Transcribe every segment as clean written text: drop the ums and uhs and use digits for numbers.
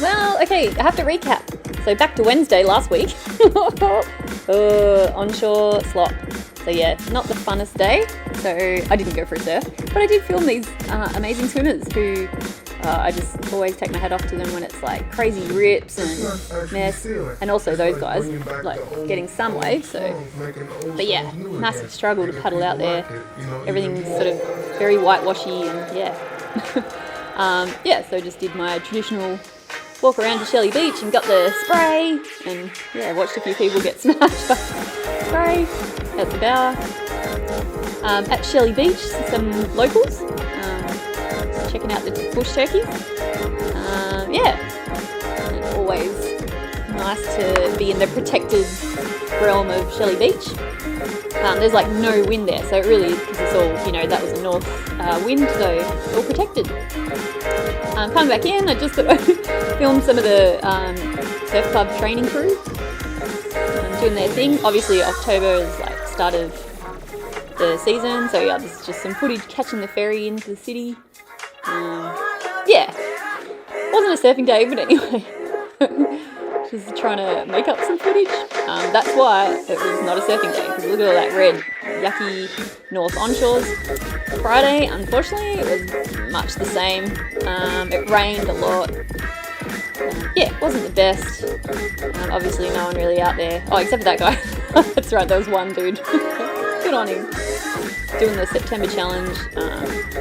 Well, okay, I have to recap. So back to Wednesday last week. Onshore slop. So yeah, not the funnest day. So I didn't go for a surf, but I did film these amazing swimmers who I just always take my hat off to them when it's like crazy rips and mess, and also those guys like getting some waves. So, but yeah, massive struggle to paddle out there. Everything's sort of very whitewashy and yeah. Yeah, so just did my traditional walk around to Shelley Beach and got the spray and yeah, watched a few people get smashed by spray at the bower. At Shelley Beach, some locals, checking out the bush turkeys. Yeah, and always nice to be in the protected realm of Shelley Beach. There's like no wind there, so it really, because it's all, you know, that was a north wind, so it's all protected. Coming back in, I just thought I'd film some of the surf club training crew doing their thing. Obviously October is like start of the season, so yeah, this is just some footage catching the ferry into the city. Yeah, wasn't a surfing day, but anyway, just trying to make up some footage. That's why it was not a surfing day, because look at all that red, yucky north onshores. Friday, unfortunately, it was much the same. It rained a lot. Yeah, it wasn't the best. Obviously, no one really out there. Oh, except for that guy. That's right, there was one dude. Good on him. Doing the September challenge,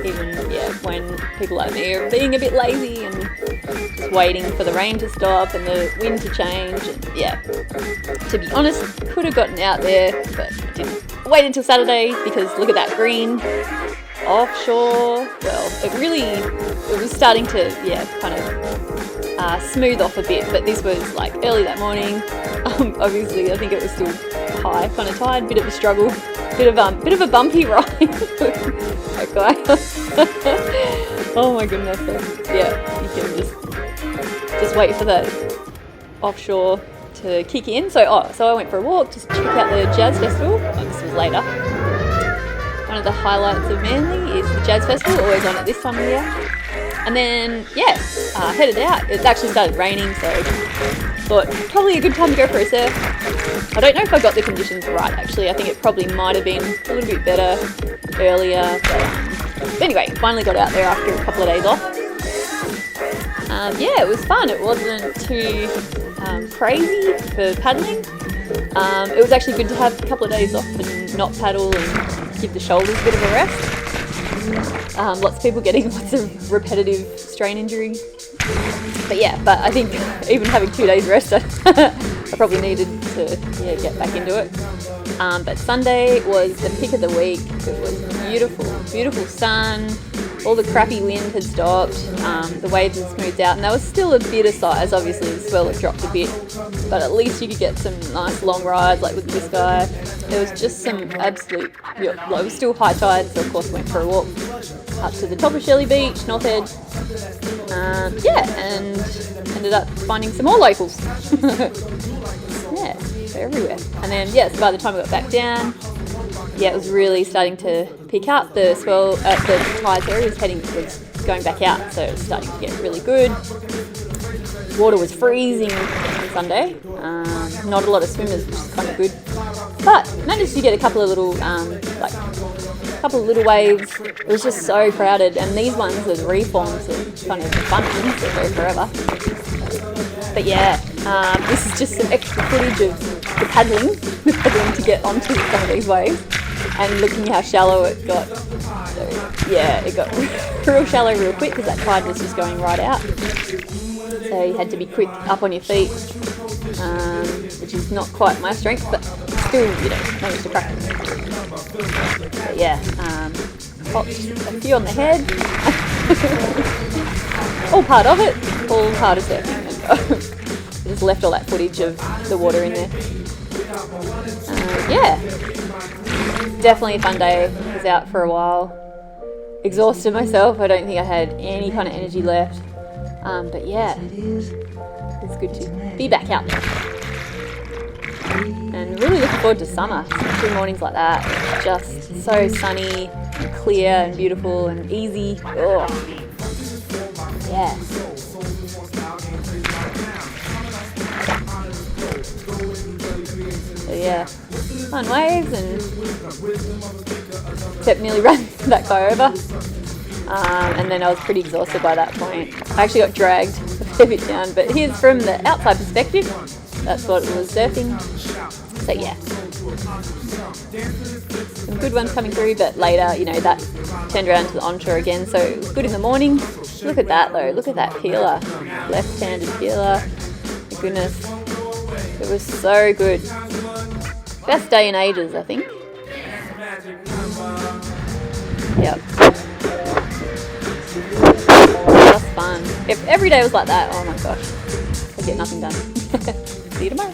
even yeah, when people like me are being a bit lazy and just waiting for the rain to stop and the wind to change. And yeah, to be honest, could have gotten out there, but didn't. Wait until Saturday because look at that green offshore. Well, it was starting to yeah, kind of smooth off a bit, but this was like early that morning. Obviously, I think it was still high, kind of tired, bit of a struggle. Bit of a bumpy ride. That guy. Oh my goodness. Yeah, you can just wait for that offshore to kick in. So I went for a walk just to check out the jazz festival. Oh, this was later. One of the highlights of Manly is the jazz festival, always on at this time of year. And then yeah, headed out. It actually started raining, so thought probably a good time to go for a surf. I don't know if I got the conditions right actually. I think it probably might have been a little bit better earlier. But anyway, finally got out there after a couple of days off. Yeah, it was fun. It wasn't too crazy for paddling. It was actually good to have a couple of days off and not paddle and give the shoulders a bit of a rest. Lots of people getting lots of repetitive strain injury. But yeah, but I think even having 2 days rest, I probably needed to get back into it. But Sunday was the pick of the week. It was beautiful, beautiful sun. All the crappy wind had stopped. The waves had smoothed out, and there was still a bit of size. Obviously, the swell had dropped a bit, but at least you could get some nice long rides, like with this guy. There was just some absolute. It was still high tide, so of course went for a walk up to the top of Shelley Beach, North Edge. Yeah, and ended up finding some more locals. Yeah, they're everywhere. And then, yeah, so by the time I got back down, yeah, it was really starting to pick up. The swell, the tide area was going back out, so it was starting to get really good. Water was freezing on Sunday. Not a lot of swimmers, which is kind of good. But managed to get a couple of little, waves. It was just so crowded, and these ones, the reforms, are kind of the fun ones that go forever. But yeah, this is just some extra footage of the paddling to get onto some of these waves, and looking how shallow it got. So yeah, it got real shallow real quick because that tide was just going right out. So you had to be quick up on your feet, which is not quite my strength, but still, managed to crack it. But yeah, popped a few on the head. All part of it, all part of surfing. I just left all that footage of the water in there. Yeah, definitely a fun day. I was out for a while. Exhausted myself. I don't think I had any kind of energy left. But yeah, it's good to be back out there. And really looking forward to summer, especially mornings like that. It's just so sunny and clear and beautiful and easy. Oh, yeah. yeah, fun waves, and except nearly ran that guy over. And then I was pretty exhausted by that point. I actually got dragged a fair bit down, but here's from the outside perspective. That's what it was surfing. So yeah, some good ones coming through, but later, you know, that turned around to the onshore again. So it was good in the morning. Look at that though. Look at that peeler, left-handed peeler. My goodness, it was so good. Best day in ages, I think. Yep. Just fun. If every day was like that, oh my gosh, I'd get nothing done. See you tomorrow.